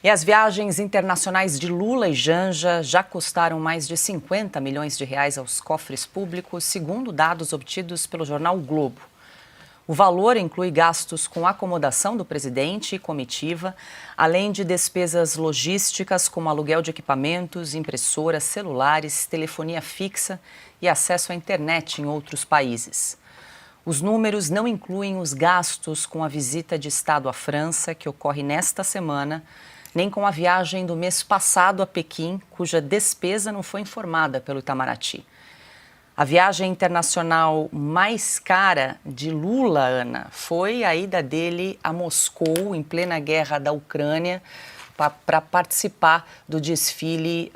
E as viagens internacionais de Lula e Janja já custaram mais de 50 milhões de reais aos cofres públicos, segundo dados obtidos pelo jornal o Globo. O valor inclui gastos com acomodação do presidente e comitiva, além de despesas logísticas como aluguel de equipamentos, impressoras, celulares, telefonia fixa e acesso à internet em outros países. Os números não incluem os gastos com a visita de Estado à França, que ocorre nesta semana, nem com a viagem do mês passado a Pequim, cuja despesa não foi informada pelo Itamaraty. A viagem internacional mais cara de Lula, Ana, foi a ida dele a Moscou, em plena guerra da Ucrânia, para participar do desfile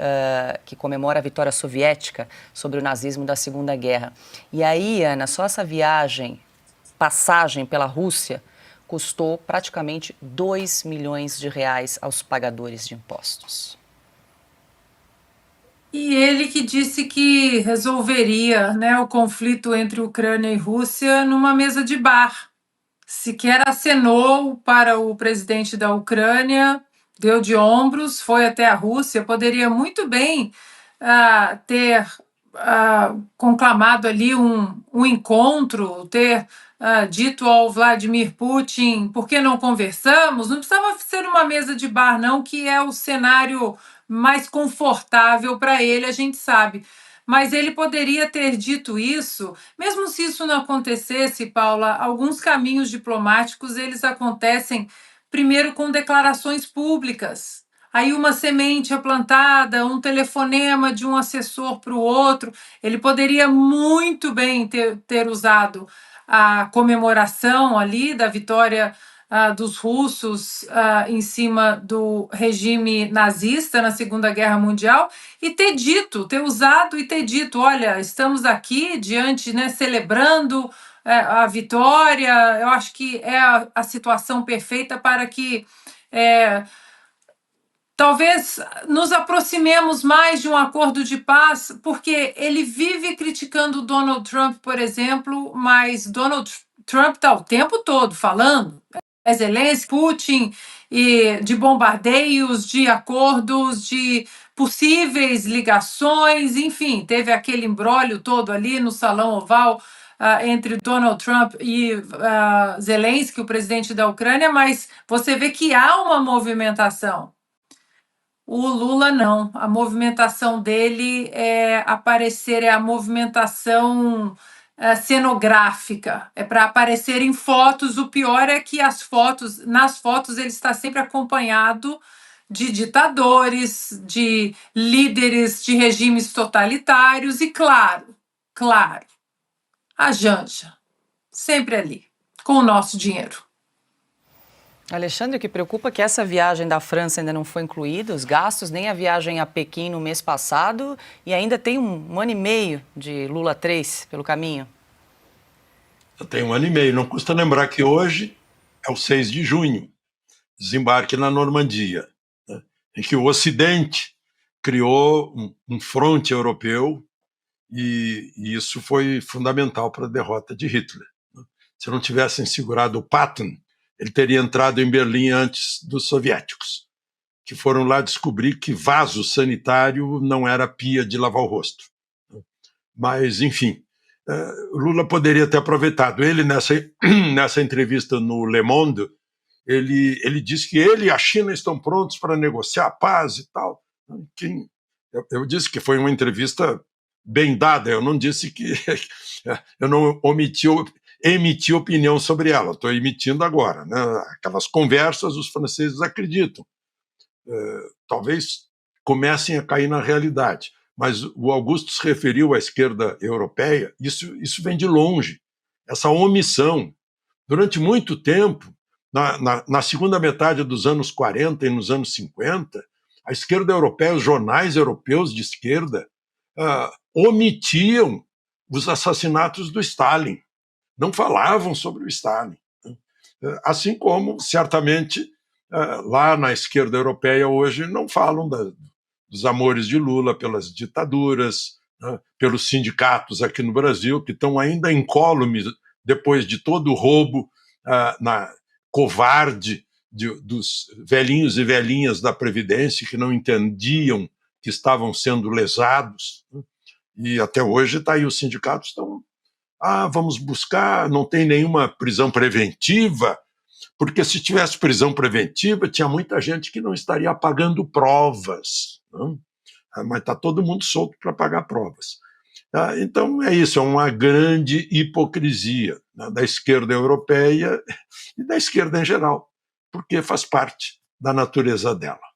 que comemora a vitória soviética sobre o nazismo da Segunda Guerra. E aí, Ana, só essa viagem, passagem pela Rússia, custou praticamente 2 milhões de reais aos pagadores de impostos. E ele que disse que resolveria, né, o conflito entre Ucrânia e Rússia numa mesa de bar. Sequer acenou para o presidente da Ucrânia, deu de ombros, foi até a Rússia, poderia muito bem ter conclamado ali um encontro, ter dito ao Vladimir Putin, por que não conversamos? Não precisava ser uma mesa de bar, não, que é o cenário mais confortável para ele, a gente sabe. Mas ele poderia ter dito isso, mesmo se isso não acontecesse, Paula, alguns caminhos diplomáticos, eles acontecem primeiro com declarações públicas. Aí uma semente é plantada, um telefonema de um assessor para o outro. Ele poderia muito bem ter usado a comemoração ali da vitória dos russos em cima do regime nazista na Segunda Guerra Mundial e ter usado e ter dito, olha, estamos aqui diante, né, celebrando a vitória. Eu acho que é a situação perfeita para que talvez nos aproximemos mais de um acordo de paz, porque ele vive criticando Donald Trump, por exemplo, mas Donald Trump está o tempo todo falando Zelensky, Putin, e de bombardeios, de acordos, de possíveis ligações, enfim, teve aquele imbróglio todo ali no Salão Oval entre Donald Trump e Zelensky, o presidente da Ucrânia, mas você vê que há uma movimentação. O Lula não, a movimentação dele é a movimentação cenográfica, é para aparecer em fotos. O pior é que nas fotos ele está sempre acompanhado de ditadores, de líderes de regimes totalitários e, claro, a Janja, sempre ali, com o nosso dinheiro. Alexandre, o que preocupa é que essa viagem da França ainda não foi incluída, os gastos, nem a viagem a Pequim no mês passado, e ainda tem um ano e meio de Lula 3 pelo caminho. Tem 1 ano e meio. Não custa lembrar que hoje é o 6 de junho, desembarque na Normandia, né, em que o Ocidente criou um fronte europeu e isso foi fundamental para a derrota de Hitler. Se não tivessem segurado o Patton, ele teria entrado em Berlim antes dos soviéticos, que foram lá descobrir que vaso sanitário não era pia de lavar o rosto. Mas, enfim, Lula poderia ter aproveitado. Ele, nessa entrevista no Le Monde, ele disse que ele e a China estão prontos para negociar a paz e tal. Eu disse que foi uma entrevista bem dada, eu não disse que... eu não emiti opinião sobre ela, estou emitindo agora, né? Aquelas conversas, os franceses acreditam. Talvez comecem a cair na realidade. Mas o Augusto se referiu à esquerda europeia, isso vem de longe, essa omissão. Durante muito tempo, na segunda metade dos anos 40 e nos anos 50, a esquerda europeia, os jornais europeus de esquerda, omitiam os assassinatos do Stalin, não falavam sobre o Stalin. Assim como, certamente, lá na esquerda europeia hoje não falam dos amores de Lula pelas ditaduras, né, pelos sindicatos aqui no Brasil, que estão ainda incólumes depois de todo o roubo covarde dos velhinhos e velhinhas da Previdência que não entendiam que estavam sendo lesados, né? E até hoje está aí, os sindicatos estão, vamos buscar, não tem nenhuma prisão preventiva, porque se tivesse prisão preventiva, tinha muita gente que não estaria pagando provas, né? Mas está todo mundo solto para pagar provas. Então é isso, é uma grande hipocrisia, né, da esquerda europeia e da esquerda em geral, porque faz parte da natureza dela.